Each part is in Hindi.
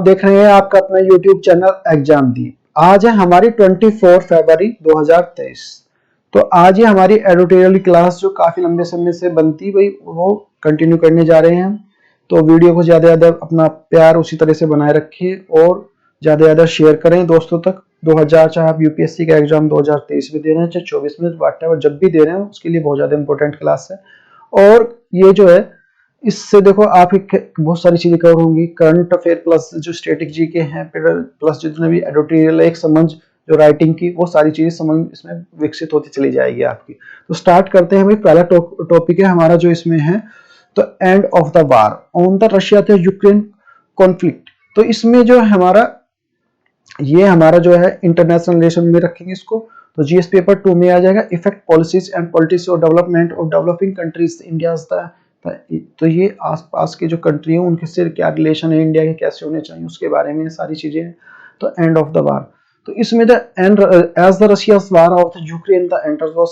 देख रहे हैं आपका अपना YouTube चैनल एग्जाम दी। आज है हमारी 24 फरवरी 2023। तो आज ही हमारी एडिटोरियल क्लास जो काफी लंबे समय से बनती हुई वो कंटिन्यू करने जा रहे हैं। तो वीडियो को ज्यादा ज्यादा अपना प्यार उसी तरह से बनाए रखिए और ज्यादा ज्यादा शेयर करें दोस्तों तक। 2000 चाहे आप यूपीएससी का एग्जाम 2023 में दे रहे हैं चाहे 24 में, व्हाटएवर जब भी दे रहे हैं उसके लिए बहुत ज्यादा इंपॉर्टेंट क्लास है। और ये जो है इससे देखो आप बहुत सारी चीजें कवर होंगी, करंट अफेयर प्लस जो स्टैटिक जीके हैं प्लस जितने भी एडिटोरियल एक समझ जो राइटिंग की वो सारी चीजें समझ इसमें विकसित होती चली जाएगी आपकी। तो स्टार्ट करते हैं भाई। पहला टॉपिक है हमारा जो इसमें है तो end of the war on the Russia थे यूक्रेन कॉन्फ्लिक्ट। तो इसमें जो हमारा ये हमारा जो है इंटरनेशनल रिलेशन में रखेंगे इसको। तो जीएस पेपर 2 में आ जाएगा effect policies and politics of development of developing countries India. तो ये आसपास के जो कंट्री है उनके से क्या रिलेशन है, इंडिया के कैसे होने चाहिए उसके बारे में सारी चीजें हैं। तो एंड ऑफ द वार, तो इसमें the end as the Russia's war of the Ukraine the enters the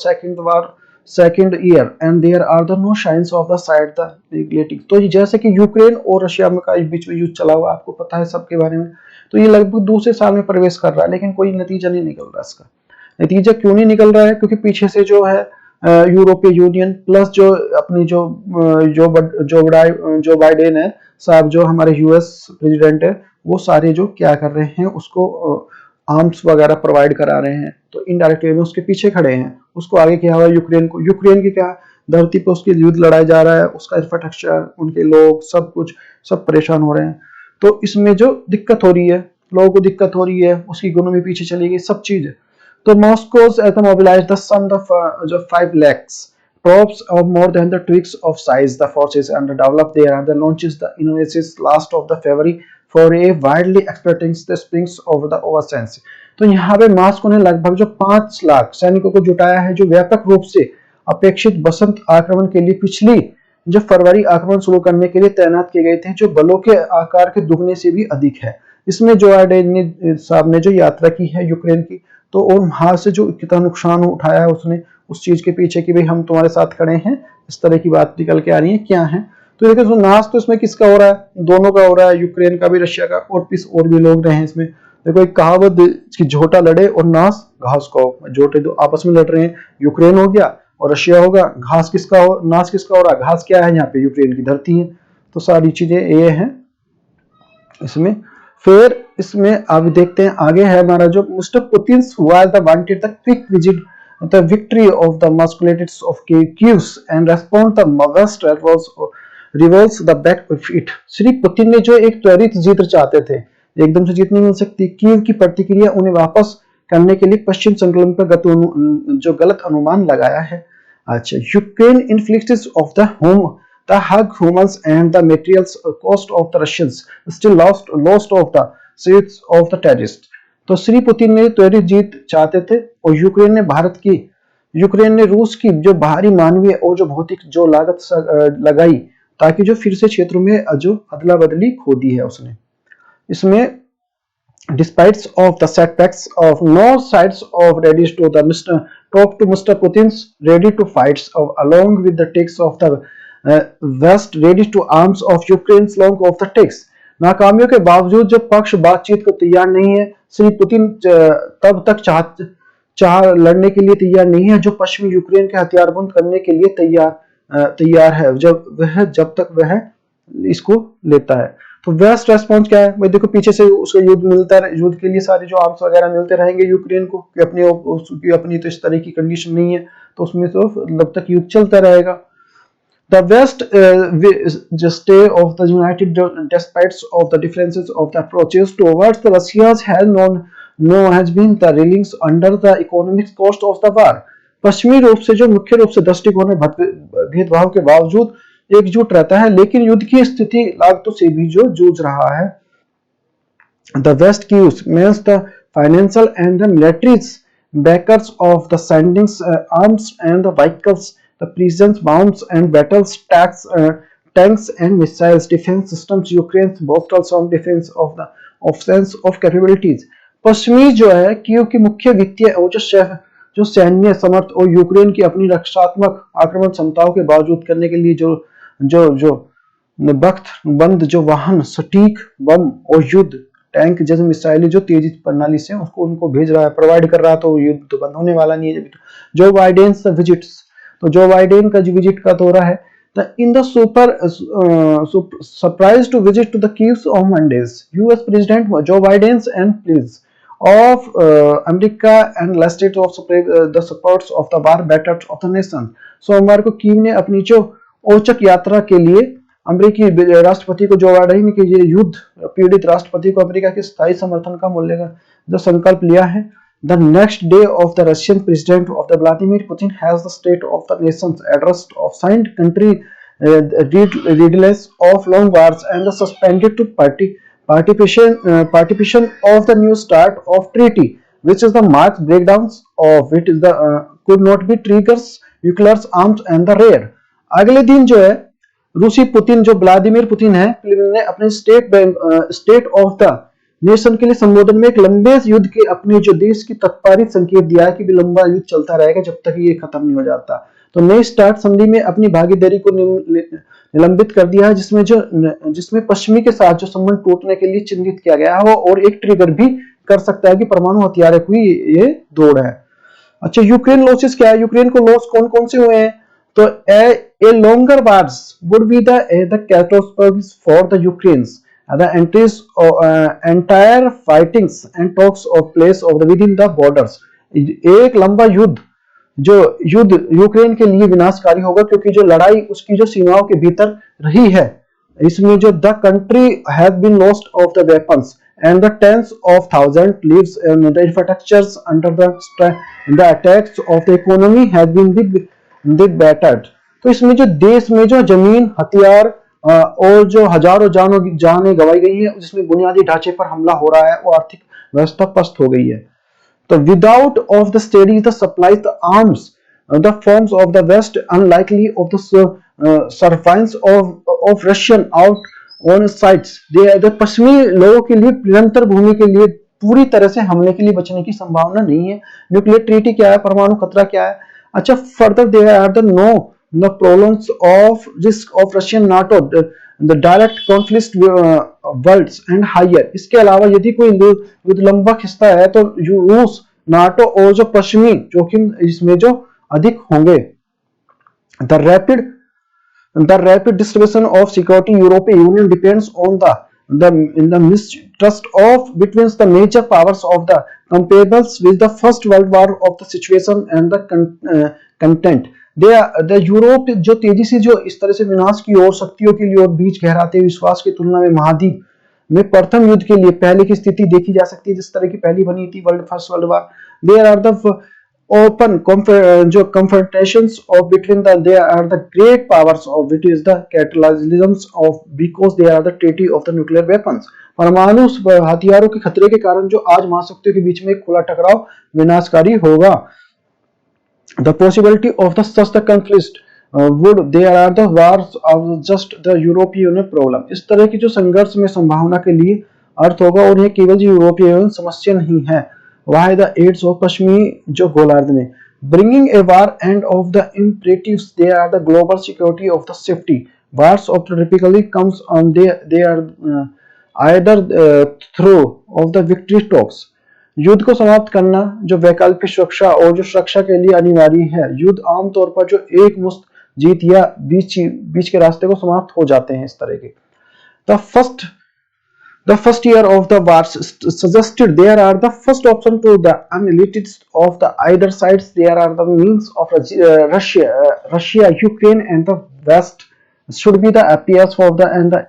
second year and there are the no signs of the side the regulating। तो जैसे कि यूक्रेन और रशिया में का बीच में युद्ध चला हुआ आपको पता है सबके बारे में। तो ये लगभग दूसरे साल में प्रवेश कर रहा है लेकिन कोई नतीजा नहीं निकल रहा। इसका नतीजा क्यों नहीं निकल रहा है? क्योंकि पीछे से जो है यूरोपीय यूनियन प्लस जो अपनी जो बाइडेन है साहब, जो हमारे यूएस प्रेसिडेंट है, वो सारे जो क्या कर रहे हैं उसको आर्म्स वगैरह प्रोवाइड करा रहे हैं। तो इनडायरेक्ट वे में उसके पीछे खड़े हैं। उसको आगे क्या हुआ यूक्रेन को, यूक्रेन की क्या धरती पर उसकी युद्ध लड़ाया जा रहा है, उसका इंफ्रास्ट्रक्चर, उनके लोग, सब कुछ सब परेशान हो रहे हैं। तो इसमें जो दिक्कत हो रही है, लोगों को दिक्कत हो रही है, उसकी इकोनॉमी पीछे चली गई, सब चीज है। तो Moscow's mobilized the sum of 5 lakhs troops of more than the twigs of size the forces and developed there and the launches the innovations last of the February for a widely expecting the springs of the oceans। तो यहाँ पे मॉस्को ने लगभग जो 5 लाख सैनिकों को जुटाया है जो व्यापक रूप से अपेक्षित बसंत आक्रमण के लिए पिछली जो फरवरी आक्रमण शुरू करने के लिए तैनात किए गए थे, जो बलों के आकार के दुगने से भी अधिक है। इसमें जो बाइडेन साहब ने जो यात्रा की है यूक्रेन की, तो और वहां से जो कितना नुकसान उठाया है उसने उस चीज के पीछे कि भाई हम तुम्हारे साथ खड़े हैं, इस तरह की बात निकल के आ रही है क्या है। तो देखिए तो नाश तो इसमें किसका हो रहा है? दोनों का हो रहा है, यूक्रेन का भी रशिया का, और भी लोग रहे हैं इसमें। देखो एक कहावत कि झोटा लड़े और नाश घास का हो। झोटे दो आपस में लड़ रहे हैं, यूक्रेन हो गया और रशिया होगा, घास किसका हो, नाश किसका हो रहा है? घास क्या है यहाँ पे? यूक्रेन की धरती है। तो सारी चीजें ये हैं इसमें। फिर इसमें अब देखते हैं आगे है हमारा जो mister Putin wanted the quick visit the victory of the musculates of Kyiv's and respond the west revolves the back of it. Shri Putin ने जो एक त्वरित जीत चाहते थे, एकदम से जीत नहीं मिल सकती। कीव की प्रतिक्रिया उन्हें वापस करने के लिए पश्चिम संकलन पर जो गलत अनुमान लगाया है। अच्छा, Ukraine inflicts of the home the hug humans and the materials cost of the Russians still lost of the seats of the terrorists। तो श्री पुतिन ने त्वरित जीत चाहते थे और यूक्रेन ने रूस की जो बाहरी मानवीय और जो भौतिक जो लागत लगाई ताकि जो फिर से क्षेत्रों में जो अदला बदली खो दी है उसने। इसमें despite of the setbacks of no sides of ready to the talk to Mr. Putin's ready to fight along with the takes of the west ready to arms of Ukraine long of the takes. नाकामियों के बावजूद जब पक्ष बातचीत को तैयार नहीं है, श्री पुतिन तब तक चाह लड़ने के लिए तैयार नहीं है जो पश्चिमी यूक्रेन के हथियारबंद करने के लिए तैयार है जब तक वह इसको लेता है। तो वेस्ट रेस्पॉन्स क्या है भाई? देखो पीछे से उसको युद्ध के लिए सारे जो आर्म्स वगैरह मिलते रहेंगे यूक्रेन को कि अपनी तो इस तरह की कंडीशन नहीं है, तो उसमें तो जब तक युद्ध चलता रहेगा। The West stay of the United despite of the differences of the approaches towards the Russia's has been the railings under the economic cost of the war। पश्चिमी रूप से जो मुख्य रूप से दृष्टिकोण में भेदभाव के बावजूद एकजुट रहता है लेकिन युद्ध की स्थिति लागतों से भी जो जूझ रहा है। The West gives means the financial and the military backers of the sending arms and the vehicles, the prisons, bombs and battles, tanks and missiles, defense systems, Ukraine's boasts on defense of the offense of capabilities। पश्चिमी जो है कीव की मुख्य वित्तीय और जो सैन्य समर्थ और यूक्रेन की अपनी रक्षात्मक आक्रमण क्षमताओं के बावजूद करने के लिए जो वक्त बंद जो वाहन, सटीक बम और युद्ध टैंक जैसे मिसाइलें जो तेजी प्रणाली से उसको उनको भेज रहा है, प्रोवाइड कर रहा है, तो युद्ध तो बंद होने वाला नहीं है। जो बाइडेन विजिट्स, तो जो बाइडेन का जो विजिट का दौरा है, in the surprise to visit to the Kyiv on Mondays, U.S. President Joe Biden's and pleas of America and listed of the supports of the war veterans of the nation। सोमवार को कीव ने अपनी जो औचक यात्रा के लिए अमेरिकी राष्ट्रपति को जो बाइडेन के ये युद्ध पीड़ित राष्ट्रपति को अमेरिका के स्थायी समर्थन का मूल्य का जो संकल्प लिया है। The next day of the Russian President of the Vladimir Putin has the State of the Nation's address of signed country regardless of long wars and the suspended to participation of the new start of treaty, which is the marks breakdowns of it is the could not be triggers nuclear arms and the rare। अगले दिन जो है रूसी पुतिन जो व्लादिमीर पुतिन है ने अपने स्टेट ऑफ द नेशन के लिए संबोधन में एक लंबे युद्ध के अपने जो देश की तत्परता संकेत दिया है कि लंबा युद्ध चलता रहेगा जब तक ये खत्म नहीं हो जाता। तो नई स्टार्ट संधि में अपनी भागीदारी को निलंबित कर दिया है, जिसमें पश्चिमी के साथ जो संबंध टूटने के लिए चिन्हित किया गया है और एक ट्रिगर भी कर सकता है कि परमाणु हथियार की ये दौड़ है। अच्छा, यूक्रेन लॉसेस क्या है? यूक्रेन को लॉस कौन कौन से हुए हैं? तो ए longer wars would be the catastrophe for the Ukrainians। The entries entire fightings and talks of place of the within the borders। एक लंबा युद्ध यूक्रेन के लिए विनाशकारी होगा, क्योंकि जो लड़ाई उसकी जो सीमाओं के भीतर रही है, इसमें जो the country has been lost of the weapons and the tens of thousands lives and the infrastructures under the attacks of the economy has been battered। तो इसमें जो देश में जो जमीन, हथियार और जो हजारों जानें गंवाई गई है, जिसमें बुनियादी ढांचे पर हमला हो रहा है और आर्थिक व्यवस्था पस्त हो गई है। तो without of the steady the supply the arms the forms of the west unlikely of the survivance of Russian out on sites. पश्चिमी लोगों के लिए निरंतर भूमि के लिए पूरी तरह से हमले के लिए बचने की संभावना नहीं है। न्यूक्लियर ट्रीटी क्या है? परमाणु खतरा क्या है? अच्छा, further there are the no the prolongs of risk of Russian NATO the direct conflict worlds and higher। इसके अलावा यदि कोई युद्ध लंबा खिंचता है तो रूस, नाटो और जो पश्चिमी जोखिम इसमें जो अधिक होंगे। the rapid distribution of security European Union depends on the mistrust of between the major powers of the comparables with the First World War of the situation and the content। Europe जो तेजी से जो इस तरह से विनाश की ओर, शक्तियों के लिए और बीच गहराते विश्वास की तुलना में महाद्वीप में प्रथम युद्ध के लिए पहले की स्थिति देखी जा सकती है, जिस तरह की पहली बनी थी first world war. There are the open जो confrontations of between there are the great powers of it is the catalysms of because they are the treaty of the nuclear weapons। परमाणु हथियारों के खतरे के कारण जो आज महाशक्तियों के बीच में खुला टकराव विनाशकारी होगा। The possibility of such the conflict would there are the wars of just the European problem। इस तरह की जो संघर्ष में संभावना के लिए अर्थ होगा, और ये केवल जो यूरोपीय समस्या नहीं है। Why the aids of पश्चिमी जो गोलार्ध में bringing a war end of the imperatives there are the global security of the safety। Wars of typically comes on they are either through of the victory talks। युद्ध को समाप्त करना जो वैकल्पिक सुरक्षा और जो सुरक्षा के लिए अनिवार्य है। युद्ध आमतौर पर जो एक मुश्त जीत या बीच के रास्ते को समाप्त हो जाते हैं इस तरह के। The first year of the war suggested there are the first option to the analytics of the either sides there are the means of Russia, Ukraine and the West should be the appeals for the and the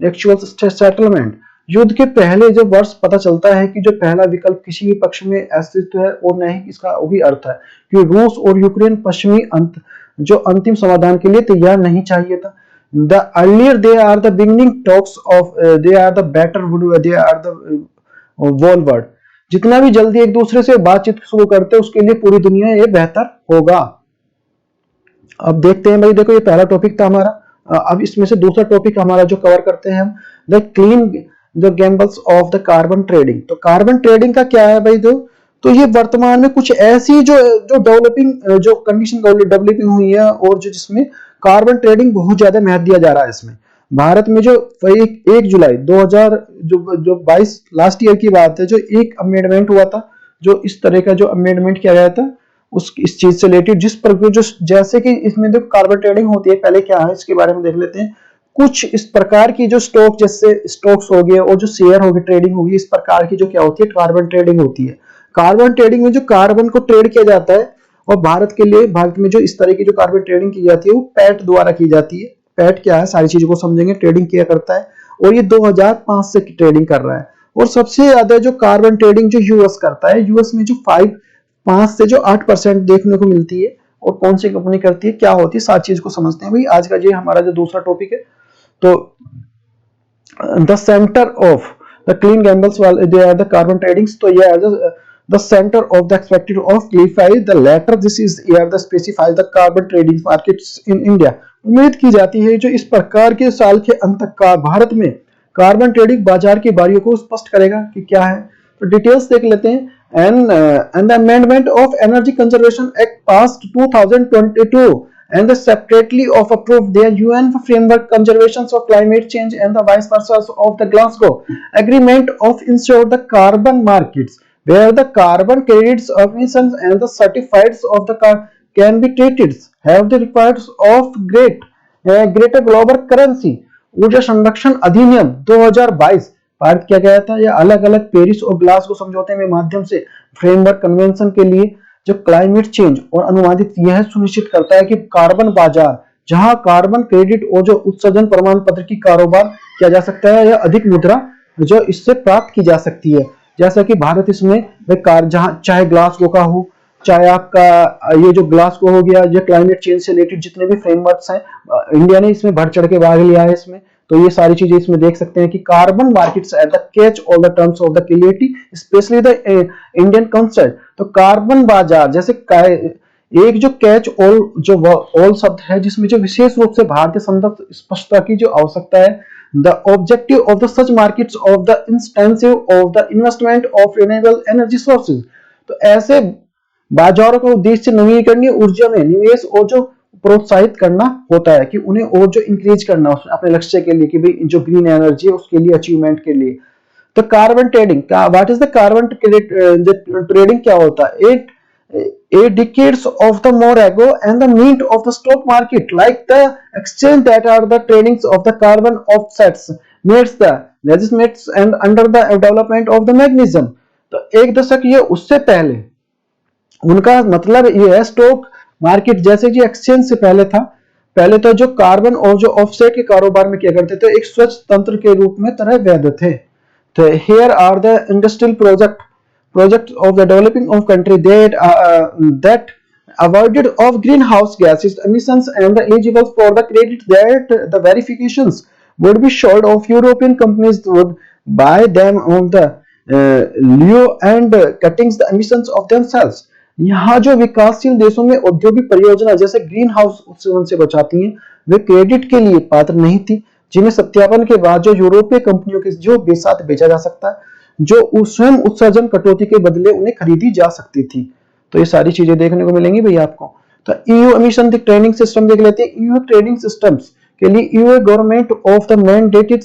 actual settlement। युद्ध के पहले जब वर्ष पता चलता है कि जो पहला विकल्प किसी भी पक्ष में अस्तित्व है और न ही इसका वही अर्थ है कि रूस और यूक्रेन पश्चिमी जो अंतिम समाधान के लिए तैयार नहीं चाहिए था। The earlier they are the beginning talks of they are the better would they are the world। जितना भी जल्दी एक दूसरे से बातचीत शुरू करते हैं उसके लिए पूरी दुनिया ये बेहतर होगा। अब देखते हैं भाई, देखो ये पहला टॉपिक था हमारा। अब इसमें से दूसरा टॉपिक हमारा जो कवर करते हैं हम the clean the gambles of the carbon trading. तो कार्बन ट्रेडिंग का क्या है भाई? तो ये वर्तमान में कुछ ऐसी जो डेवलपिंग जो कंडीशन डेवलपिंग हुई है और जो जिसमें कार्बन ट्रेडिंग बहुत ज्यादा महत्व दिया जा रहा है इसमें। भारत में जो 1 जुलाई 2000 जो 22 लास्ट ईयर की बात है, जो एक अमेंडमेंट हुआ था, जो इस तरह का जो अमेंडमेंट किया गया था उस इस चीज से रिलेटेड, जिस पर जो जैसे कि इसमें जो कार्बन ट्रेडिंग होती है, पहले क्या है इसके बारे में देख लेते हैं। कुछ इस प्रकार की जो स्टॉक, जैसे स्टॉक्स हो गए और जो शेयर हो गए, ट्रेडिंग होगी, इस प्रकार की जो क्या होती है कार्बन ट्रेडिंग होती है। कार्बन ट्रेडिंग में जो कार्बन को ट्रेड किया जाता है, और भारत के लिए, भारत में जो इस तरह की जो कार्बन ट्रेडिंग की जाती है वो पैट द्वारा की जाती है। पैट क्या है, सारी चीजों को समझेंगे, ट्रेडिंग किया करता है, और ये 2005 से ट्रेडिंग कर रहा है। और सबसे ज्यादा जो कार्बन ट्रेडिंग जो यूएस करता है, यूएस में जो 5 से जो 8% देखने को मिलती है, और कौन सी कंपनी करती है, क्या होती है, सारी चीज को समझते हैं भाई। आज का ये हमारा जो दूसरा टॉपिक है, तो the centre of the clean gambles वाले they are the carbon tradings, तो ये the center of the expected of clarify the latter, this is here the specify the carbon trading markets in India। उम्मीद की जाती है जो इस प्रकार के साल के अंत तक का भारत में कार्बन ट्रेडिंग बाजार की बारियों को स्पष्ट करेगा कि क्या है। तो डिटेल्स देख लेते हैं। and the amendment of energy conservation act passed 2022 and the separately of approved their UN framework conservation of climate change and the vice versa of the Glasgow agreement of ensure the carbon markets where the carbon credits emissions and the certificates of the can be treated have the required of greater global currency। ऊर्जा संरक्षण अधिनियम 2022 पारित किया गया था। यह अलग अलग पेरिस और ग्लासगो समझौते में माध्यम से फ्रेमवर्क कन्वेंशन के लिए जो क्लाइमेट चेंज और अनुवादित यह सुनिश्चित करता है कि कार्बन बाजार, जहां कार्बन क्रेडिट और जो उत्सर्जन प्रमाण पत्र की कारोबार किया जा सकता है, या अधिक मुद्रा जो इससे प्राप्त की जा सकती है। जैसा कि भारत इसमें जहां चाहे ग्लासगो का हो, चाहे आपका ये जो ग्लासगो हो गया, ये क्लाइमेट चेंज से रिलेटेड जितने भी फ्रेमवर्क्स हैं, इंडिया ने इसमें बढ़ चढ़ के भाग लिया है इसमें। तो ये सारी चीजें इसमें देख सकते हैं कि carbon markets at the catch all the terms of the clarity specially the Indian concept. तो कार्बन बाजार जैसे एक जो कैच ऑल जो ऑल शब्द है, जिसमें जो विशेष रूप से भारतीय संदर्भ स्पष्टता की जो आवश्यकता है। The objective of the such markets of the intensive of the investment of renewable energy sources। तो ऐसे बाजारों का उद्देश्य नवीकरणीय ऊर्जा में निवेश और जो प्रोत्साहित करना होता है, कि उन्हें और जो इंक्रीज करना अपने लक्ष्य के लिए, कि भाई जो ग्रीन एनर्जी है उसके लिए, अचीवमेंट के लिए। तो कार्बन ट्रेडिंग का what is the carbon trading क्या होता है? decades of the more ago and the meat of the stock market like the exchange that are the tradings of the carbon offsets meets the legislates and under the development of the mechanism। तो एक दशक ये उससे पहले उनका मतलब ये है, स्टॉक मार्केट जैसे कि एक्सचेंज से पहले था। पहले तो जो कार्बन और जो ऑफसेट के कारोबार में किया करते थे, एक स्वच्छ तंत्र के रूप में तरह वैध थे। तो here are the industrial projects of the developing of country that avoided of greenhouse gases emissions and the eligible for the credit that the verifications would be showed of European companies would buy them on the LEO and cutting the emissions of themselves। यहाँ जो विकासशील देशों में औद्योगिक परियोजना जैसे ग्रीन हाउस उत्सर्जन से बचाती हैं, वे क्रेडिट के लिए पात्र नहीं थी, जिन्हें सत्यापन के बाद जो यूरोपीय कंपनियों के जो बेसाथ बेचा जा सकता है, जो स्वयं उत्सर्जन कटौती के बदले उन्हें खरीदी जा सकती थी। तो ये सारी चीजें देखने को मिलेंगी भैया आपको। तो ईयू एमिशन ट्रेडिंग सिस्टम देख लेते हैं। ईयू ट्रेडिंग सिस्टम्स के लिए EU government of the mandated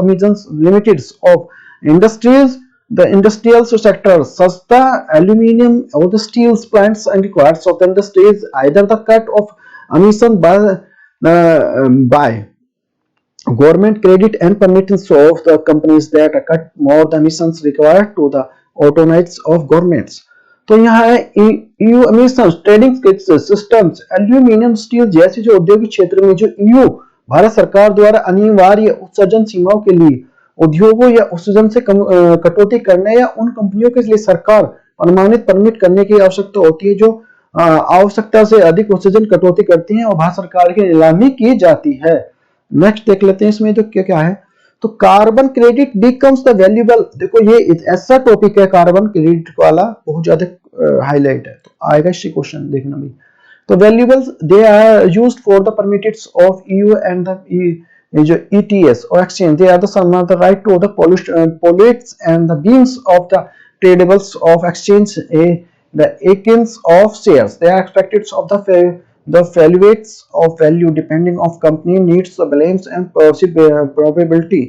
emissions limiteds of industries the industrial sector सस्ता एल्यूमिनियम और the steel plants and requires of the industries either the cut off emission by government credit and permissions of the companies that cut more the emissions required to the autonomies of governments। तो यहाँ है EU emissions trading systems aluminium steel जैसे जो औद्योगिक क्षेत्र में जो EU भारत सरकार द्वारा अनिवार्य उत्सर्जन सीमाओं के लिए उद्योगों या उत्सर्जन से कटौती करने या उन कंपनियों के लिए सरकार प्रमाणित परमिट करने की आवश्यकता होती है जो आवश्यकता से अधिक उत्सर्जन कटौती करती हैं और भारत सरकार की नीलामी की जाती है। नेक्स्ट देख लेते हैं इसमें तो क्या क्या है। तो carbon credit becomes the valuable. देखो ये ऐसा टॉपिक है कार्बन क्रेडिट वाला, बहुत ज्यादा हाईलाइट है, तो आएगा इसी क्वेश्चन देखना भी। तो valuables they are used for the permitteds of EU and the जो ईटीएस और exchange they are the sum of the right to the pollutes and the beams of the tradables of exchange the एकins of shares they are expected of the the evaluates of value depending of company needs the balance and probability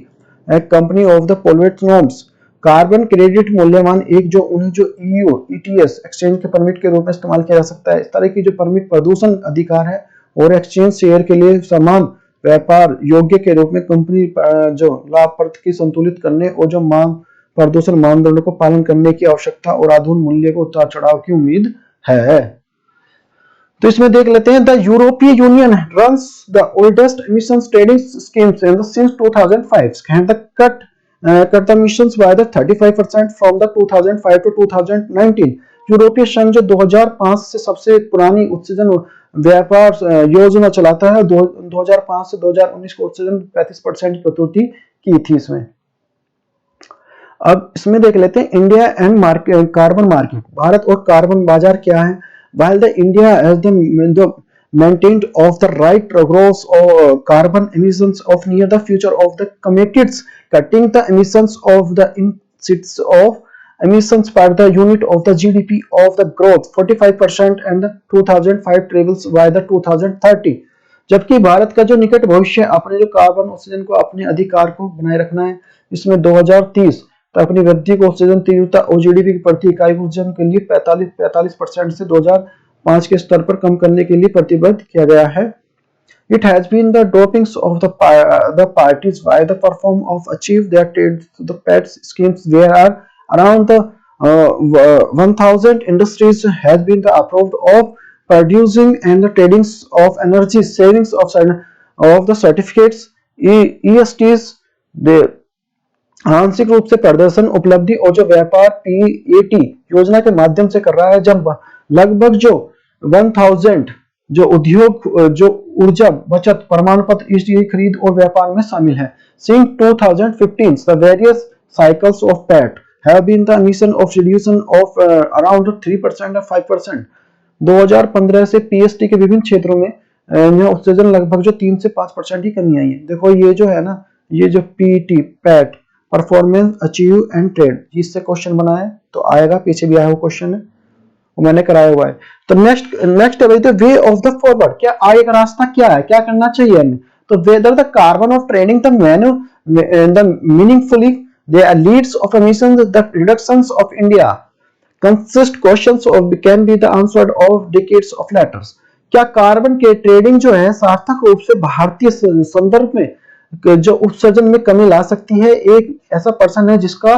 a company of the pollutant norms। Carbon credit मूल्यमान एक जो उन्हें जो ईयू ईटीएस एक्सचेंज के परमिट के रूप में इस्तेमाल किया जा सकता है। इस तरह की जो परमिट प्रदूषण अधिकार है और एक्सचेंज शेयर के लिए समान व्यापार योग्य के रूप में कंपनी जो लाभप्रद की संतुलित करने और जो मांग प्रदूषण मानदंडों को पालन करने की आवश्यकता और आधुनिक मूल्य को उतार चढ़ाव की उम्मीद है। तो इसमें देख लेते हैं द यूरोपीय union runs the oldest emissions trading schemes in the since 2005 and the cut the emissions by the 35% from the 2005 to 2019। यूरोपीय संघ जो 2005 से सबसे पुरानी उत्सर्जन व्यापार योजना चलाता है। 2005 से 2019 को उत्सर्जन 35% की कटौती की थी इसमें। अब इसमें देख लेते हैं India and market carbon market, Bharat और कार्बन बाजार क्या है। While the India has the maintained of the right growth of carbon emissions of near the future of the commits cutting the emissions of the incidence of emissions per the unit of the GDP of the growth 45% and the 2005 travels by the 2030। जबकि भारत का जो निकट भविष्य अपने जो कार्बन उत्सर्जन को अपने अधिकार को बनाए रखना है, इसमें 2030 तो अपनी वृद्धि को उत्सर्जन तीव्रता और जीडीपी की प्रति इकाई उत्सर्जन के लिए 45% से 2005 के स्तर पर कम करने के लिए प्रतिबद्ध किया गया है। It has been the dopings of the parties by the perform of achieve their trade the PET schemes where are around the 1000 industries has been the approved of producing and the trading of energy savings of the certificates ESTs the आंशिक रूप से प्रदर्शन उपलब्धि और जो व्यापार पीएटी योजना के माध्यम से कर रहा है। जब लगभग जो 1000 जो उद्योग जो ऊर्जा बचत प्रमाण पत्र इसकी खरीद और व्यापार में शामिल है। Since 2015 the various cycles of PET have been the emission of reduction of around 3% or 5%। 2015 से पीएसटी के विभिन्न क्षेत्रों में उत्सर्जन लगभग जो 3 से 5% की कमी आई है। देखो ये जो है ना, ये जो PT PAT performance achieve and trade जिससे क्वेश्चन बना है तो आएगा, पीछे भी आया हुआ क्वेश्चन है वो मैंने कराया हुआ है। तो नेक्स्ट है वे ऑफ द फॉरवर्ड, क्या आगे का रास्ता क्या है, क्या करना चाहिए हमें। तो whether the carbon of trading the meaningfully they Leeds of emissions the reductions of India consist questions of can be the answered of decades of letters. क्या कार्बन के ट्रेडिंग जो है सार्थक रूप से भारतीय संदर्भ में जो उत्सर्जन में कमी ला सकती है। एक ऐसा पर्सन है जिसका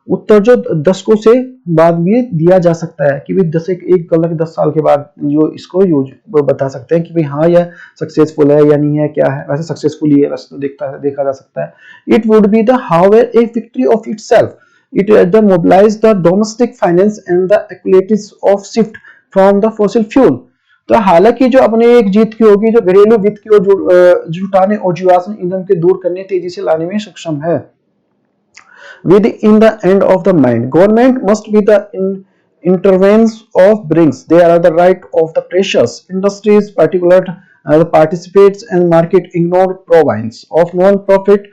उत्तर जो दशकों से बाद भी दिया जा सकता है कि भाई 10 साल के बाद जो इसको यूज बता सकते हैं कि भाई हाँ यह सक्सेसफुल है या नहीं है, क्या है। वैसे सक्सेसफुल ही है, वैसे तो देखा जा सकता है। It would be the however a victory of itself it the mobilise the domestic finance and the activities of shift from the fossil fuel. तो हालांकि जो अपने एक जीत की होगी जो घरेलू वित्त की ओर जुटाने और जीवाश्म ईंधन के दूर करने तेजी से लाने में सक्षम है। With in the end of the mind, government must be the interventions of brings. They are the right of the precious industries, particular the participates and market ignored province of non-profit,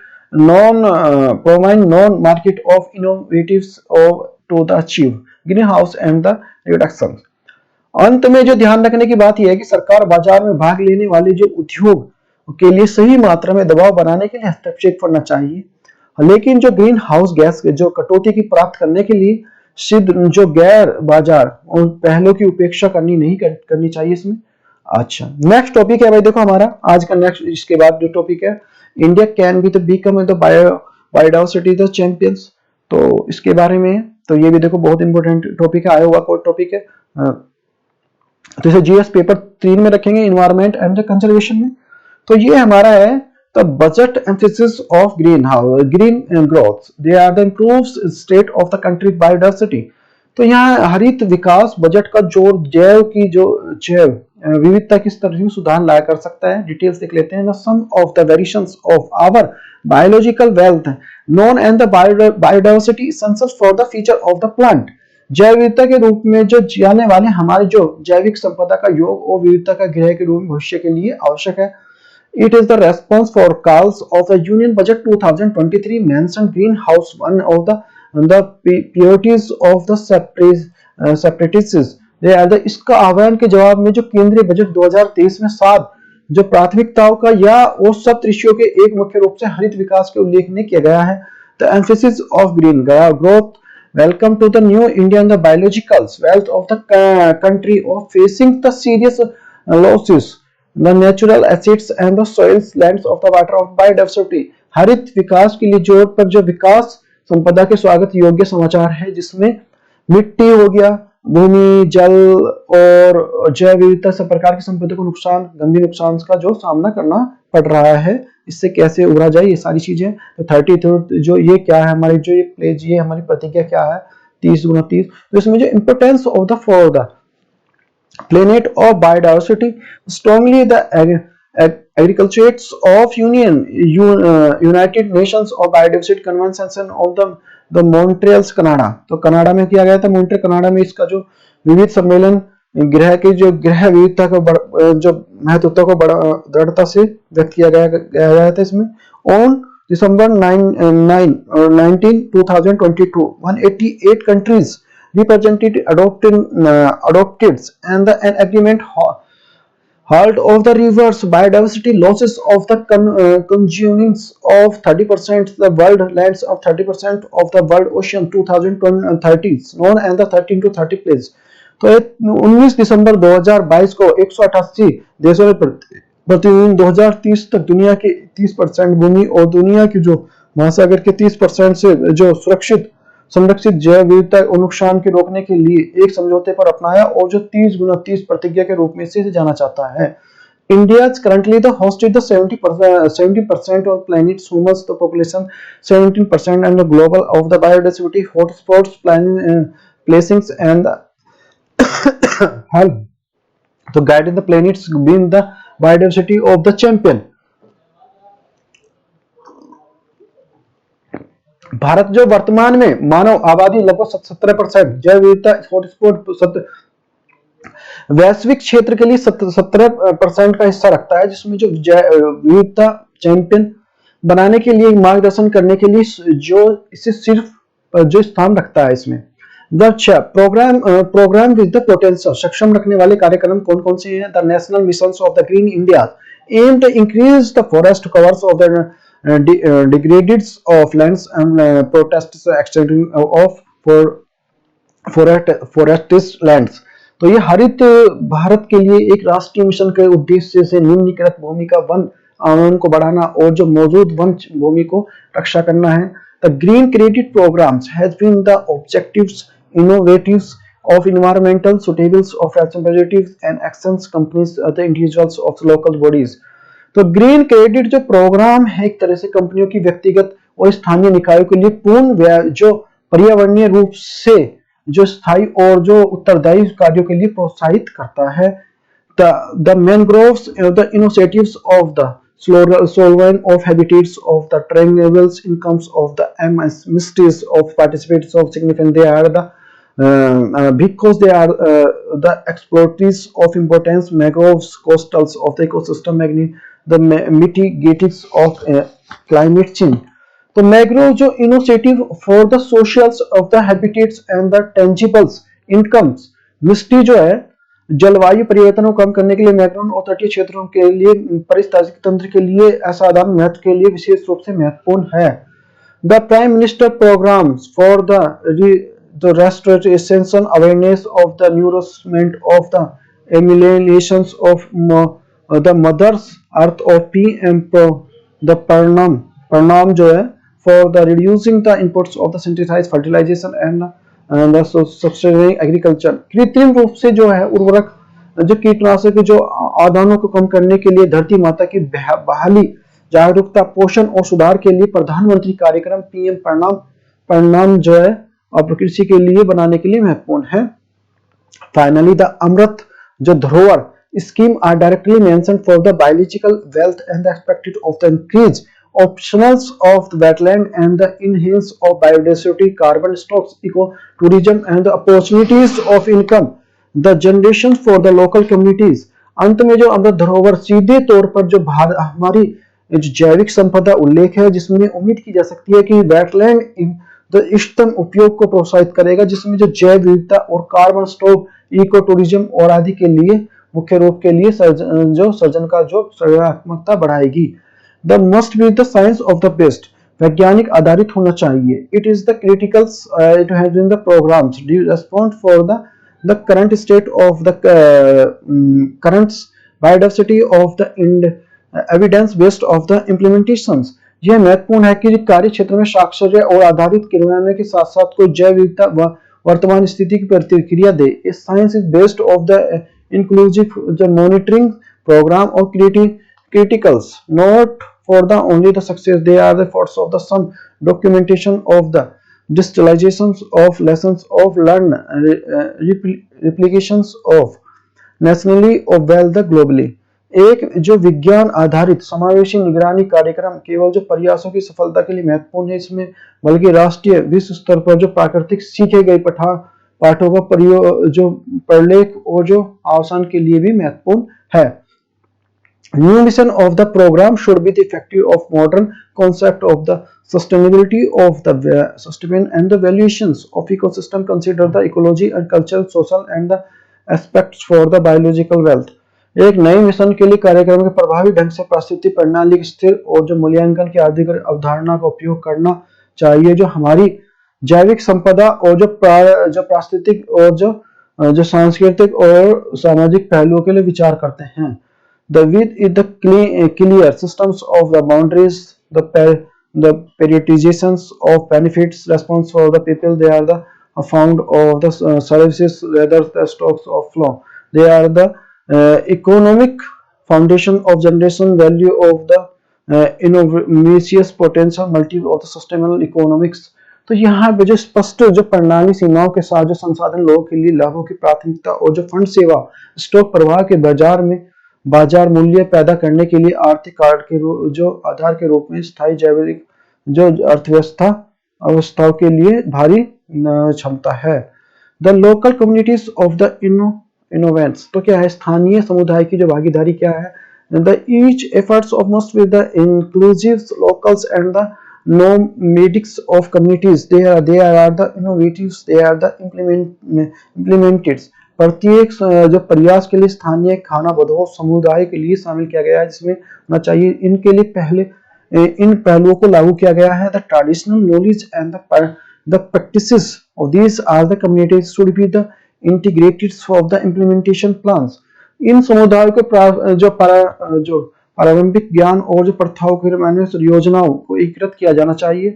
provide non-market of innovatives of to the achieve greenhouse and the reduction। अंत में जो ध्यान रखने की बात यह है कि सरकार बाजार में भाग लेने वाले जो उद्योग के लिए सही मात्रा में दबाव बनाने के लिए हस्तक्षेप करना चाहिए, लेकिन जो ग्रीन हाउस गैस जो कटौती की प्राप्त करने के लिए सिद्ध जो गैर बाजार और पहलों की उपेक्षा करनी चाहिए इसमें। अच्छा नेक्स्ट टॉपिक है भाई, देखो हमारा आज का नेक्स्ट इसके बाद जो टॉपिक है India can be the become the biodiversity the champions. तो इसके बारे में तो ये भी देखो बहुत इंपॉर्टेंट टॉपिक है, आया हुआ कोई टॉपिक है। तो इसे जीएस पेपर 3 में रखेंगे इन्वायरमेंट एंड कंजर्वेशन में। तो ये हमारा है the budget emphasis of green growth they are the improved state of the country biodiversity. तो यहाँ हरित विकास बजट का जोर जैव विविधता की स्तर में सुधार लाया कर सकता है। डिटेल्स देख लेते हैं। The sum of the variations of our biological wealth known and the biodiversity essential for the future of the plant. जैव विविधता के रूप में जो जाने वाले हमारे जो जैविक संपदा का योग और विविधता का गृह के रूप में भविष्य के लिए आवश्यक है। It is the response for calls of the Union Budget 2023 mentioned greenhouse one of the priorities of the separatists इसका आह्वान के जवाब में जो केंद्रीय बजट 2023 में 7 जो प्राथमिकताओं का या वो सब दृश्यों के एक मुख्य रूप से हरित विकास के उल्लेख नहीं किया गया है। The emphasis of green growth, welcome to the new India, the biological wealth of the country of facing the serious losses the natural assets and the soils lands of the water of biodiversity. हरित विकास के लिए जोर पर जो विकास संपदा के स्वागत योग्य समाचार है, जिसमें मिट्टी हो गया, भूमि, जल और जैव विविधता सब प्रकार की संपत्ति को नुकसान, गंभीर नुकसान का जो सामना करना पड़ रहा है, इससे कैसे उबरा जाए, ये सारी चीजें। तो 30 जो ये क्या है हमारी जो ये प्लेज, ये हमारी प्रतिज्ञा क्या है, 30 गुना 30। तो इसमें जो importance of the for the planet of biodiversity, strongly the agricultures of United Nations of Biodiversity Convention of the Montreal Canada. तो कनाडा में किया गया था, मॉन्ट्रियल कनाडा में इसका जो विविध सम्मेलन ग्रह के जो ग्रह विविधता को जो महत्वता को दृढ़ता से व्यक्त किया गया था। इसमें on December 19, 2022 188 countries represented adopted and an agreement halt of the reverse biodiversity losses of the consumings of 30% the world lands of 30% of the world ocean 2030 known as the 13 to 30 place। तो 19 दिसंबर 2022 को 188 देशों में प्रतिदिन 2030 तक दुनिया के 30% भूमि और दुनिया की जो महासागर के 30% से जो संरक्षित जैव विविधता और नुकसान के रोकने के लिए एक समझौते पर अपनाया, और जो 30 गुना 30 प्रतिज्ञा के रूप में इसे जाना जाता है। India is currently the hosted the 70% of planet's humans the population 17% and the global of the biodiversity hotspots placings and help to guide the planets being the biodiversity of the champion। Bharat जो वर्तमान में मानव आबादी लगभग 17% जैव विविधता हॉटस्पॉट वैश्विक क्षेत्र के लिए 17% का हिस्सा रखता है, जिसमें जो विविधता चैंपियन बनाने के लिए मार्गदर्शन करने के लिए जो इसे सिर्फ जो स्थान रखता है इसमें। प्रोग्राम विद द पोटेंशियल सक्षम रखने वाले कार्यक्रम कौन कौन से हैं? The national mission of the green India aim to increase the forest covers of the degraded of lands and protests extending of forest lands। तो ये हरित भारत के लिए एक राष्ट्रीय मिशन के उद्देश्य से निम्नलिखित भूमि का वन आनंद को बढ़ाना और जो मौजूद वन भूमि को रक्षा करना है। The green credit programs has been the objectives innovatives of environmental sustainability of representatives and actions companies the individuals of local bodies। तो ग्रीन क्रेडिट जो प्रोग्राम है एक तरह से कंपनियों की व्यक्तिगत और स्थानीय निकायों के लिए पूर्ण जो पर्यावरणीय रूप से जो स्थायी और जो उत्तरदायी कार्यों के लिए प्रोत्साहित करता है। The mangroves the initiatives of the solvent of habitats of the triangles incomes of the mysteries of participates of significant they are the because they are the explorers of importance mangroves coastals of the ecosystem the mitigatives of climate change। तो मैंग्रोव जो initiative for the socials of the habitats and the tangibles incomes mystery जो है जलवायु परिवर्तन को कम करने के लिए मैंग्रोव और तटीय क्षेत्रों के लिए पारिस्थितिक तंत्र के लिए असाधारण महत्व के लिए विशेष रूप से महत्वपूर्ण है। The prime minister programmes for the restoration awareness of the nourishment of the emulations of the mother's earth of PM the Pranam जो है for the reducing the inputs of the synthesized fertilization and the subsistence agriculture। कृत्रिम रूप से जो है उर्वरक जो कीटनाशक के जो आदानों को कम करने के लिए धरती माता की बहाली जागरूकता पोषण और सुधार के लिए प्रधानमंत्री कार्यक्रम PM परिणाम जो है और कृषि के लिए बनाने के लिए महत्वपूर्ण है। फाइनली द अमृत जो Dharohar scheme are directly mentioned for the biological wealth and the expected of the increase optionals of the wetland and the enhance of biodiversity carbon stocks eco tourism and the opportunities of income the generation for the local communities. अंत में जो अमृत धरोहर सीधे तौर पर जो हमारी जैविक संपदा उल्लेख है, जिसमें उम्मीद की जा सकती है कि वेटलैंड द इष्टतम उपयोग को प्रोत्साहित करेगा, जिसमें जो जैव विविधता और कार्बन स्टॉक, इको टूरिज्म और आदि के लिए मुख्य रूप के लिए सर्जन का जो सृजनात्मकता बढ़ाएगी। The must be the science of the best, वैज्ञानिक आधारित होना चाहिए। It is the critical, it has been the programmes respond for the current state of the current biodiversity of the evidence based of the implementations. यह महत्वपूर्ण है कि कार्य क्षेत्र में साक्ष्य और आधारित क्रियान्वयन के साथ साथ कोई जैव विविधता वर्तमान स्थिति की प्रतिक्रिया दे। इस science is based of the inclusive the monitoring program of criticals, not for the only the success, they are the efforts of the some documentation of the digitalizations of lessons of learn, replications of nationally of well the globally। एक जो विज्ञान आधारित समावेशी निगरानी कार्यक्रम केवल जो प्रयासों की सफलता के लिए महत्वपूर्ण है इसमें, बल्कि राष्ट्रीय विश्व स्तर पर जो प्राकृतिक सीखे गए पाठों का प्रयोग जो प्रलेख और जो आवासन के लिए भी महत्वपूर्ण है। New mission of the program should be the effective of modern concept of the sustainability of the sustainability and the valuations of ecosystem, consider the ecology and cultural, social and the aspects for the biological wealth। एक नए मिशन के लिए कार्यक्रम के प्रभावी ढंग से पारिस्थितिक प्रणाली स्थिर और जो मूल्यांकन की आदि अवधारणा का उपयोग करना चाहिए, जो हमारी जैविक संपदा और जो पारिस्थितिक और जो सांस्कृतिक और सामाजिक पहलुओं के लिए विचार करते हैं। The with is the clear systems of the boundaries, the prioritizations of benefits, response for the people. They are the found of the services, whether the stocks of flow. They are the economic foundation of generation value of the innovations potential multi of the sustainable economics। तो यहाँ पे जो स्पष्ट जो प्रणाली सीमाओं के साथ जो संसाधन लोगों के लिए लाभों की प्राथमिकता और जो फंड सेवा स्टॉक प्रवाह के बाजार मूल्य पैदा करने के लिए आर्थिक कार्ड के जो आधार के रूप में स्थायी जैविक जो अवस्थाओं के लिए भारी क्षमता है। The local communities of the innovents, तो क्या है स्थानीय समुदाय की जो भागीदारी क्या है। The each efforts of must be the inclusive locals and the nomadics of communities, they are the innovatives, they are the implemented। प्रत्येक जो प्रयास के लिए स्थानीय खाना बदलाव समुदाय के लिए शामिल किया गया है, जिसमें होना चाहिए इनके लिए पहले इन पहलुओं को लागू किया गया है। The traditional knowledge and the practices of this are the communities should be the integrated of the implementation plans. इन समुदायों के जो प्रारंभिक ज्ञान और जो प्रथाओं की योजनाओं को एकीकृत किया जाना चाहिए।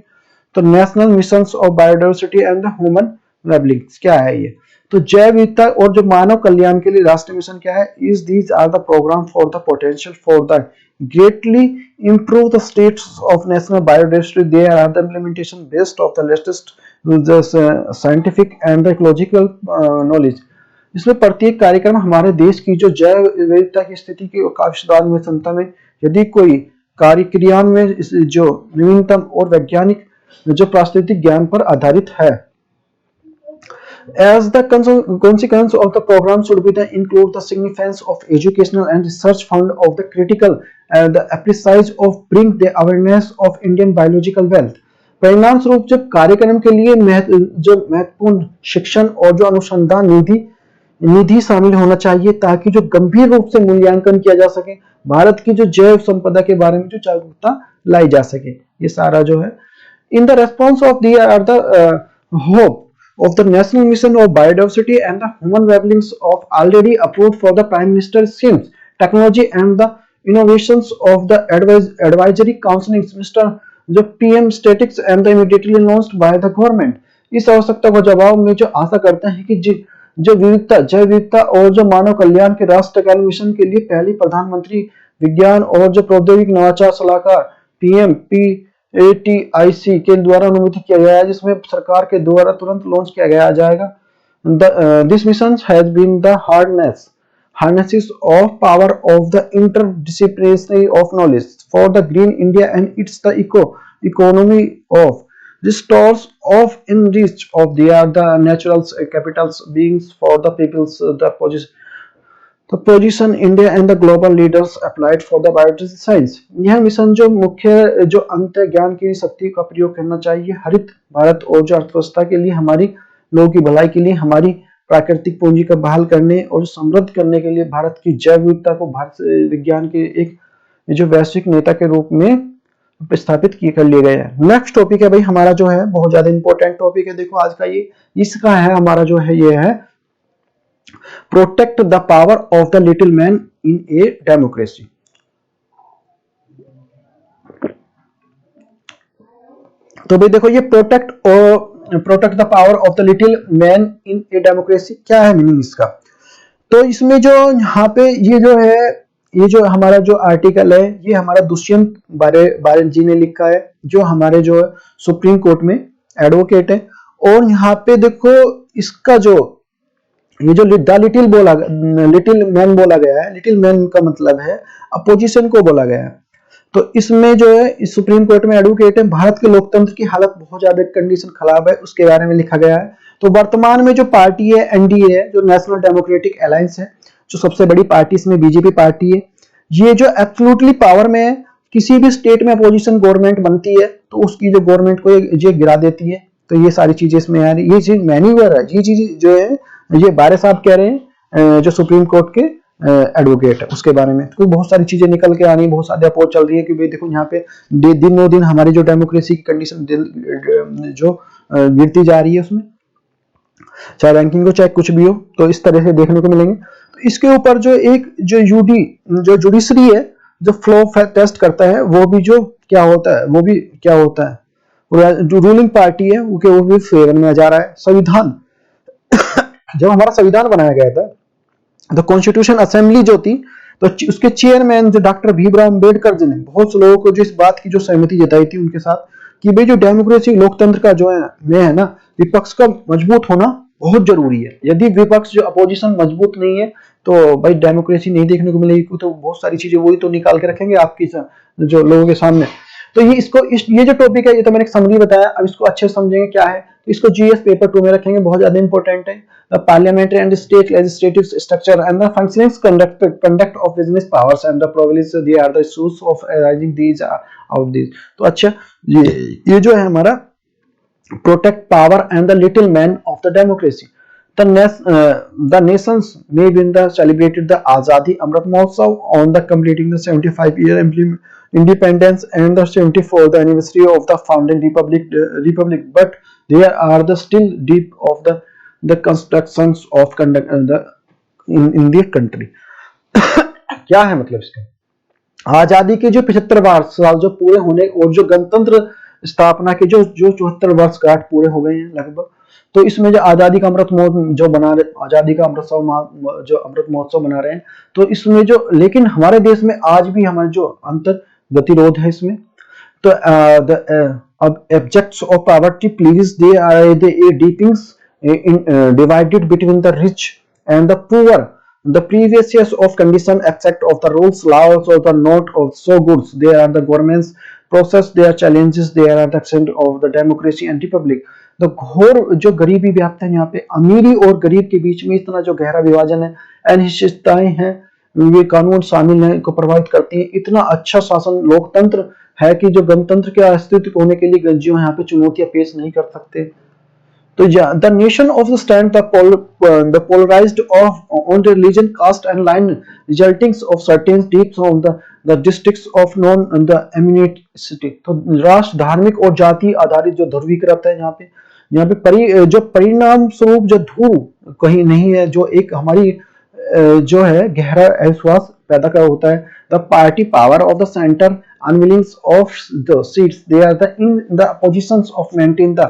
तो national missions of biodiversity and the human wellbeing क्या है ये, तो जैव विविधता और जो मानव कल्याण के लिए राष्ट्रीय मिशन क्या है। Is these are the programme for the potential for the greatly improve the states of national biodiversity, they are the implementation based of the latest scientific and the ecological knowledge। इसमें प्रत्येक कार्यक्रम हमारे देश की जो जैव विविधता की स्थिति की काफी सुधार में क्षमता में यदि कोई कार्य क्रियान्वयन में जो नवीनतम और वैज्ञानिक जो प्राकृतिक ज्ञान पर आधारित है। As the consequence of the program should be the include the significance of educational and research fund of the critical and the exercise of bring the awareness of Indian biological wealth। परिणाम स्वरूप जब कार्यक्रम के लिए जो महत्वपूर्ण शिक्षण और जो अनुसंधान निधि शामिल होना चाहिए, ताकि जो गंभीर रूप से मूल्यांकन किया जा सके, भारत की जो जैव संपदा के बारे में जो जागरूकता लाई जा सके। ये सारा जो है in the response of the are the hope of the national mission of biodiversity and the human well-beings of already approved for the prime minister schemes, technology and the innovations of the advisory council minister जो PM statistics and the immediately launched by the government। इस आवश्यकता को जवाब में जो आशा करते हैं कि जो विविधता जैव विविधता और जो मानव कल्याण के राष्ट्रकाल मिशन के लिए पहली प्रधानमंत्री विज्ञान और जो प्रौद्योगिक नवाचार सलाहकार PMPATIC के द्वारा अनुमोदित किया गया है, जिसमें सरकार के द्वारा तुरंत लॉन्च किया गया जाएगा। This mission has been the harnesses of power of the interdisciplinary of knowledge for the green India and its the economy of restores of enriched of they are the natural capitals beings for the people's the तो position India and the global leaders applied for the biological science. यह मिशन जो मुख्य जो अंत ज्ञान की शक्ति का प्रयोग करना चाहिए हरित भारत और जो अर्थव्यवस्था के लिए, हमारी लोगों की भलाई के लिए, हमारी प्राकृतिक पूंजी का बहाल करने और समृद्ध करने के लिए, भारत की जैव विविधता को भारत विज्ञान के एक जो वैश्विक नेता के रूप में स्थापित कर लिए गए हैं। नेक्स्ट टॉपिक है भाई हमारा जो है बहुत ज्यादा इंपॉर्टेंट टॉपिक है, देखो आज का ये इसका है हमारा जो है ये है protect the power of the little man in a democracy. तो भाई देखो ये protect the power of the little man in a democracy क्या है मीनिंग इसका। तो इसमें जो यहाँ पे ये जो है, ये जो हमारा जो आर्टिकल है ये हमारा दुष्यंत बारे जी ने लिखा है, जो हमारे जो सुप्रीम कोर्ट में एडवोकेट है। और यहाँ पे देखो इसका जो ये जो लिटिल मैन बोला गया है, लिटिल मैन का मतलब है अपोजिशन को बोला गया है। तो इसमें जो है इस सुप्रीम कोर्ट में एडवोकेट है, भारत के लोकतंत्र की हालत बहुत ज्यादा कंडीशन खराब है उसके बारे में लिखा गया है। तो वर्तमान में जो पार्टी है एनडीए है, जो नेशनल डेमोक्रेटिक अलायंस है, जो सबसे बड़ी पार्टी इसमें बीजेपी पार्टी है, ये जो एब्सोल्युटली पावर में है, किसी भी स्टेट में अपोजिशन गवर्नमेंट बनती है तो उसकी जो गवर्नमेंट को ये गिरा देती है। तो ये सारी चीजें इसमें आ रही, ये चीज मैन्यूवर है, ये चीज जो है ये बारे साहब कह रहे हैं जो सुप्रीम कोर्ट के एडवोकेट है उसके बारे में। तो बहुत सारी चीजें निकल के आ रही है, बहुत सारी अपोज चल रही है कि भाई देखो यहाँ पे दिनों दिन हमारी जो डेमोक्रेसी की कंडीशन जो गिरती जा रही है उसमें, चाहे रैंकिंग हो चाहे कुछ भी हो, तो इस तरह से देखने को मिलेंगे। तो इसके ऊपर जो एक जो जो जुडिशरी है जो फ्लो टेस्ट करता है वो भी जो क्या होता है, वो भी क्या होता है, जो रूलिंग पार्टी है वो भी फेवर में जा रहा है। संविधान जब हमारा संविधान बनाया गया था तो कॉन्स्टिट्यूशन असेंबली जो थी, तो उसके चेयरमैन जो डॉक्टर भीमराव अम्बेडकर जी ने बहुत से लोगों को जो इस बात की जो सहमति जताई थी उनके साथ कि भाई जो डेमोक्रेसी लोकतंत्र का जो है ना विपक्ष का मजबूत होना बहुत जरूरी है। यदि विपक्ष जो अपोजिशन मजबूत नहीं है तो भाई डेमोक्रेसी नहीं देखने को मिलेगी। तो बहुत सारी चीजें वही तो निकाल के रखेंगे आपकी जो लोगों के सामने। तो ये जो टॉपिक है ये तो मैंने एक समरी बताया, अब इसको अच्छे से समझेंगे क्या है। तो इसको जीएस पेपर 2 में रखेंगे, बहुत ज्यादा इंपॉर्टेंट है। The parliamentary and state legislative structure and the functioning conduct of business powers and the province, they are the issues of arising these out these। तो अच्छा ये जो है हमारा protect power and the little man of the democracy। The nations may win the celebrated the Azadi Amrit Mahotsav on the completing the 75-year independence and the 74th anniversary of the founding republic, but there are the still deep of the constructions of conduct in the country। क्या है मतलब इसका, आजादी के जो 75 साल जो पूरे होने और जो गणतंत्र स्थापना के जो 74 वर्षगांठ पूरे हो गए हैं लगभग। तो इसमें जो आजादी का अमृत महोत्सव जो बना रहे, आजादी का अमृत महोत्सव बना रहे हैं, तो इसमें जो लेकिन हमारे देश में आज भी हमारे जो अंतर गतिरोध है इसमें। तो objects of poverty please they are the deepings divided between the rich and the poor, the previous years of condition except of the rules laws or the not of so goods, there are the governments process their challenges, there are the extent of the democracy and republic। तो घोर जो गरीबी व्याप्त है यहाँ पे, अमीरी और गरीब के बीच में इतना जो गहरा विभाजन है, अनिश्चितताएं हैं, ये कानून शामिल हैं को प्रभावित करती है, इतना अच्छा शासन लोकतंत्र है कि जो गणतंत्र के अस्तित्व होने के लिए जो यहाँ पे चुनौतियां पेश नहीं कर सकते। तो the nation of the stand the polarized of on religion, caste and line resulting of certain deeps of the districts of non the amenity। तो राष्ट्र धार्मिक और जाति आधारित जो ध्रुवीकृत है यहाँ पे जो परिणाम स्वरूप जो ध्रुव कहीं नहीं है, जो एक हमारी जो है गहरा अविश्वास पैदा कर होता है। The party power of the centre unwilling of the seats, they are in the positions of maintain the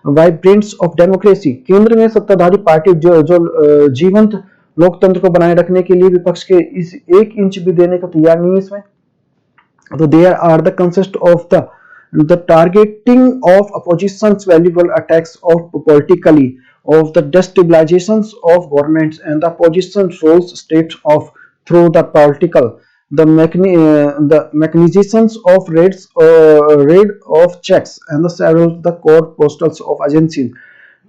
vibrance of democracy। केंद्र में सत्ताधारी पार्टी जो जीवंत लोकतंत्र को बनाए रखने के लिए विपक्ष के इस 1 इंच भी देने को तैयार नहीं है इसमें। तो there are the consist of the targeting of opposition's valuable attacks of politically of the destabilizations of governments and the opposition roles states of through the political the mechanisms of raid of checks and the several the core postals of agencies।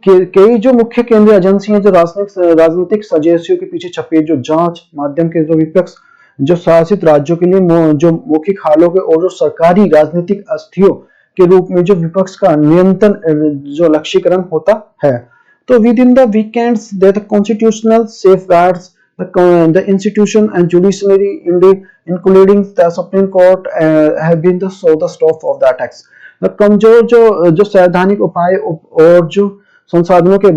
कई जो मुख्य केंद्रीय एजेंसी हैं जो राजनीतिक साजिशों के पीछे छपे जो जांच माध्यम के जो विपक्ष जो शासित राज्यों के लिए जो मौखिक हालों के और जो सरकारी राजनीतिक अस्थियों के रूप में जो विपक्ष का नियंत्रण जो लक्ष्यीकरण होता है। तो with in the weekends that constitutional safeguards the institution and judiciary including the Supreme Court have been the stop of the attacks। कमजोर जो संवैधानिक उपाय और जो संसाधनों के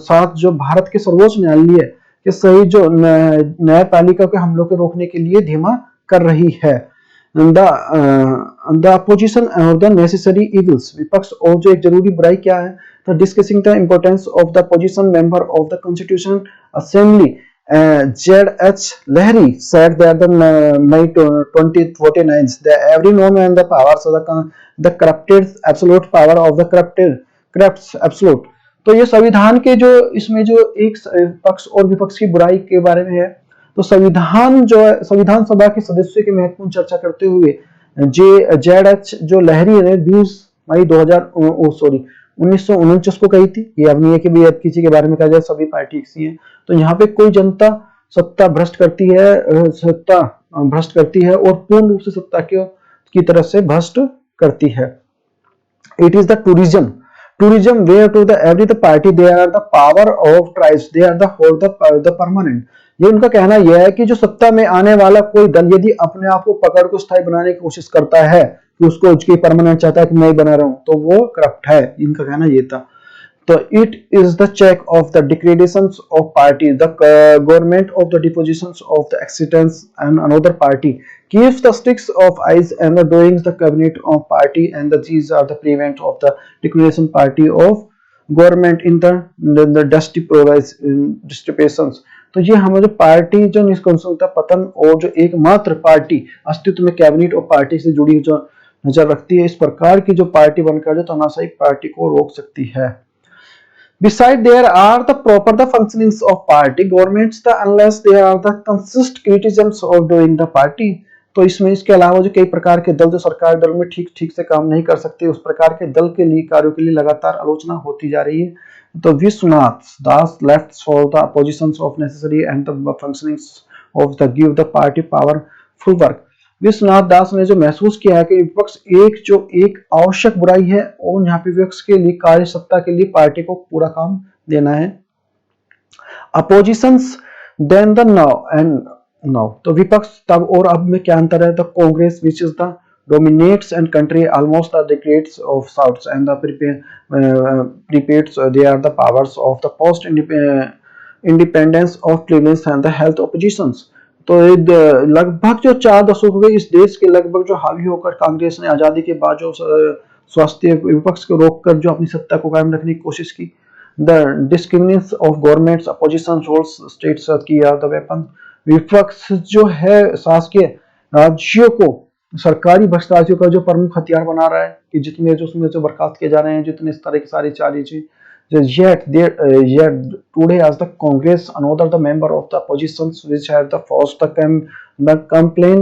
साथ जो भारत के सर्वोच्च न्यायालय के सही जो न्यायपालिका के हमलों को रोकने के लिए धीमा कर रही है। the opposition और the necessary evils, विपक्ष और जो एक जरूरी बुराई क्या है, तो discussing the importance of the opposition member of the Constitution Assembly Z.H. Lahiri said that the May 2049 that every known and the powers of the corrupted absolute power of the corrupts absolute। तो ये संविधान के जो इसमें जो एक पक्ष और विपक्ष की बुराई के बारे में है। तो संविधान जो है संविधान सभा के सदस्यों की महत्वपूर्ण चर्चा करते हुए Z.H. जो लहरी ने 20 मई 1949 को कही थी। ये अब नहीं है कि भाई अब किसी के बारे में कहा जाए सभी पार्टी एक सी है। तो यहाँ पे कोई जनता सत्ता भ्रष्ट करती है और पूर्ण रूप से सत्ता की तरफ से भ्रष्ट करती है। It is the tourism where to the every the party they are the power of tribes, they are the whole the permanent। ये उनका कहना यह है कि जो सत्ता में आने वाला कोई दल यदि अपने आप को पकड़ को स्थायी बनाने की कोशिश करता है कि उसको उसकी परमानेंट चाहता है कि मैं ही बना रहा हूं, तो वो करप्ट है। इनका कहना ये था। तो it is the check of the degradations of party, the government of the depositions of the accidents and another party keeps the sticks of eyes and the doings the cabinet of party and these are the prevent of the degradation party of government in the distributions। तो ये हमें जो पार्टी जो निष्कंसलता पतन और जो एकमात्र पार्टी अस्तित्व में कैबिनेट और पार्टी से जुड़ी जो नजर रखती है, इस प्रकार की जो पार्टी बनकर जो तानाशाही पार्टी को रोक सकती है। Besides, there are the proper the functionings of party governments the unless there are the consist criticisms of doing the party। तो इसमें इसके अलावा जो कई प्रकार के दल जो सरकार दल में ठीक से काम नहीं कर सकते, उस प्रकार के दल के लिए कार्यों के लिए लगातार आलोचना होती जा रही है। तो विश्वनाथ दास left for the positions of necessary and the functionings of the give the party powerful work। Vishwanath दास ने जो महसूस किया है कि विपक्ष एक आवश्यक बुराई है और यहाँ पे विपक्ष के लिए कार्य सत्ता के लिए पार्टी को पूरा काम देना है। अपोजिशंस देन द नाउ तो विपक्ष तब और अब में क्या अंतर है। The Congress which is the dominates and country almost the decades of souths and the prepares they are the powers of the post independence of privilege and the health oppositions। तो लगभग जो 4 दशक हुए इस देश के लगभग जो हावी होकर कांग्रेस ने आजादी के बाद जो स्वास्थ्य विपक्ष को रोककर जो अपनी सत्ता को कायम रखने की कोशिश की। The discrimination of governments opposition roles states की आर द वेपन। विपक्ष जो है शासकीय राज्यों को सरकारी भ्रष्टाचारियों का जो प्रमुख हथियार बना रहा है कि जितने जो उसमें जो बर्खास्त किए जा रहे हैं जितने इस तरह की सारी चीजें। Yet today as the Congress another the member of the oppositions which had the first the complain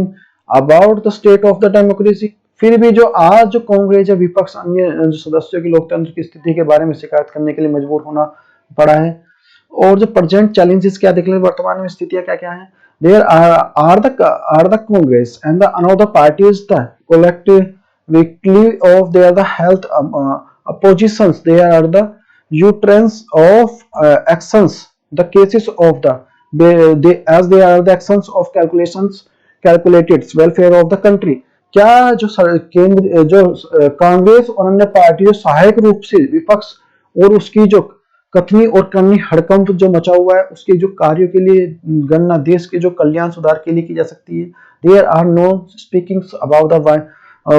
about the state of the democracy। फिर भी जो आज जो कांग्रेस या विपक्ष अन्य सदस्यों की लोकतंत्र की स्थिति के बारे में शिकायत करने के लिए मजबूर होना पड़ा है। और जो प्रेजेंट चैलेंजेस क्या देख लें वर्तमान में स्थितियां क्या है। There are the Congress and the another parties the collectively of their the health oppositions they are the utterance of actions the cases of the they as they are the actions of calculated welfare of the country। क्या जो केंद्र जो कांग्रेस और अन्य पार्टियों सहायक रूप से विपक्ष और उसकी जो कथनी और करनी हड़कंप जो मचा हुआ है उसके जो कार्यों के लिए गणना देश के जो कल्याण सुधार के लिए की जा सकती है। There are no speakings about the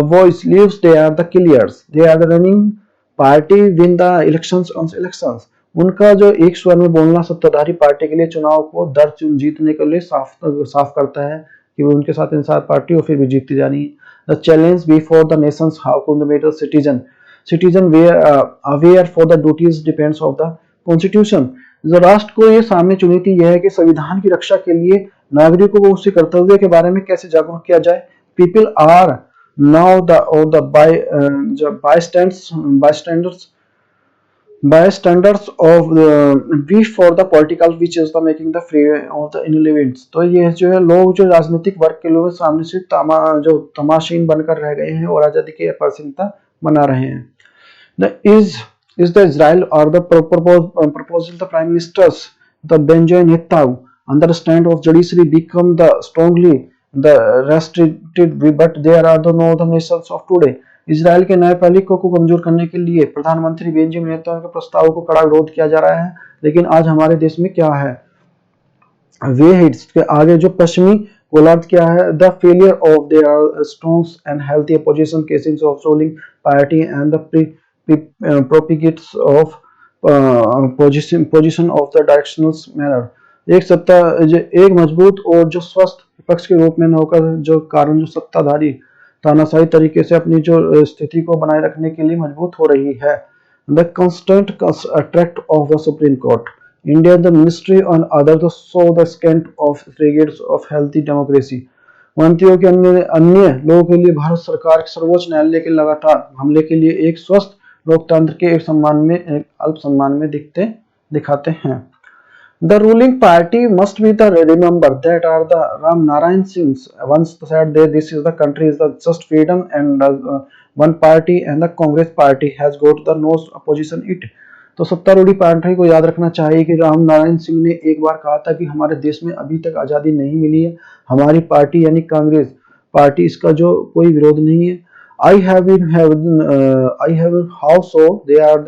voice leaves they are the killers they are the running party win the elections on elections। उनका जो एक स्वर में बोलना सत्ताधारी पार्टी के लिए चुनाव को दर जीतने के लिए साफ करता है कि वो उनके साथ इंसाफ पार्टी और फिर भी जीतती जा रही है। The challenge before the nations how to the better citizen where aware for the duties depends of the constitution. जो राष्ट्र को ये सामने चुनौती यह है कि संविधान की रक्षा के लिए नागरिकों को उसके कर्तव्य के बारे में कैसे जागरूक किया जाए। People are now the bystanders by standards of the brief for the political which is the making the free of the irrelevant। तो ये जो है लोग जो राजनीतिक वर्ग के लोग सामने से जो तमाशीन बनकर रह गए हैं और आजादी की अपारगता बना रहे हैं। The is the Israel or the proposal the prime ministers the Benjamin Netanyahu understand of judiciary become the strongly the restricted but there are the northern nations of today। Israel के न्यायपालिका को कमजोर करने के लिए प्रधानमंत्री बेंजामिन नेतन्याहू के प्रस्ताव को कड़ा विरोध किया जा रहा है, लेकिन आज हमारे देश में क्या है, वे हिट्स के आगे जो पश्चिमी गोलार्ध क्या है, the failure of their strong and healthy opposition cases of ruling party and the propagates of position of the directional manner. एक मजबूत और जो स्वस्थ विपक्ष के रूप में न होकर जो कारण जो सत्ताधारी तानाशाही तरीके से अपनी जो स्थिति को बनाए रखने के लिए मजबूत हो रही है। The constant attract of the Supreme Court India the ministry on other the so the scant of regrets of healthy democracy. मंत्रियों के अन्य लोगों के लिए भारत सरकार के सर्वोच्च न्यायालय के लगातार हमले के लिए एक स्वस्थ लोकतंत्र के एक अल्प सम्मान में दिखाते हैं। The ruling party must be the remember that are the Ram Narayan Singh once said that this is the country is the just freedom and one party and the Congress party has got the no opposition it। तो सत्तारूढ़ी पार्टी को याद रखना चाहिए कि राम नारायण सिंह ने एक बार कहा था कि हमारे देश में अभी तक आज़ादी नहीं मिली है, हमारी पार्टी यानी कांग्रेस पार्टी इसका जो कोई विरोध नहीं है। I have how so they are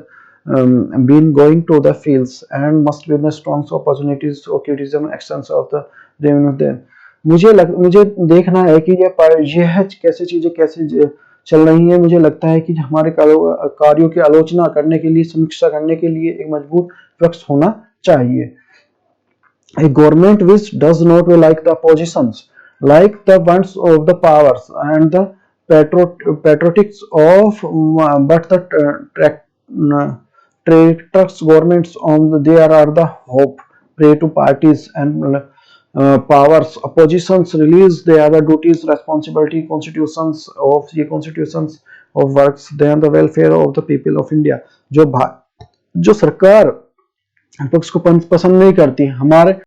been going to the fields and must be the strong opportunities or criticism actions of the revenue there। मुझे देखना है कि यह कैसे चीजें कैसे चल रही है। मुझे लगता है कि हमारे कार्यों की आलोचना करने के लिए, समीक्षा करने के लिए एक मजबूत पक्ष होना चाहिए। A government which does not like the oppositions, like the ones of the powers and the patriotics of but the traitors governments on there are the hope prey to parties and powers oppositions release their other duties responsibility constitutions of works then the welfare of the people of India। जो सरकार पक्ष को पसंद नहीं करती, हमारे